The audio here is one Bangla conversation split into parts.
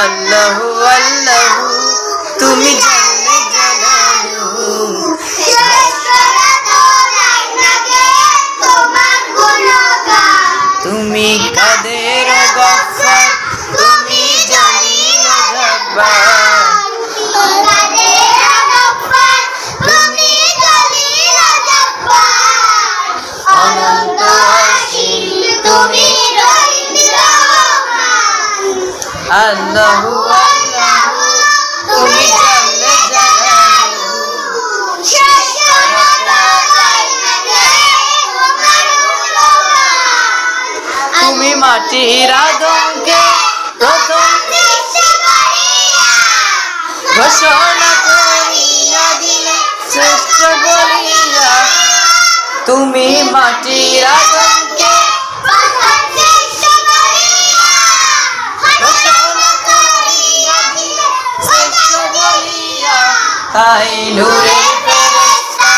আল্লাহু আল্লাহু তুমি জানলে জানালু তুমি কাদের গফফার তুমি জলিল জব্বার অনন্ত অসীম তুমি আল্লাহু আল্লাহু তুমি জানলে জানালু তুমি মাটির আদমকে প্রথম ঘোষণা করিয়া দিলে শ্রেষ্ঠ বলিয়া তুমি মাটির আদমকে তাই নূরের ফেরেশতা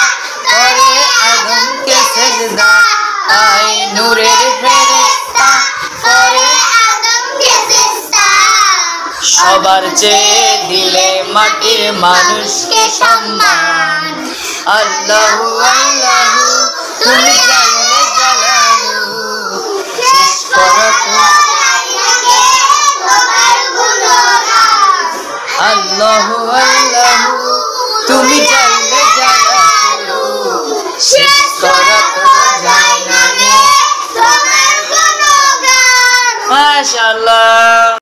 করে আদমকে সিজদা তাই নূরের ফেরেশতা করে আদমকে সিজদা সবার চেয়ে দিলে মাটির মানুষকে সম্মান আল্লাহু আল্লাহু তুমি জানলে জানালু শেষ করা আল্লাহু আল্লাহু তুমি জানলে জানালু শেষ করা তো যায় না রে তোমার গুণগান মাশাআল্লাহ।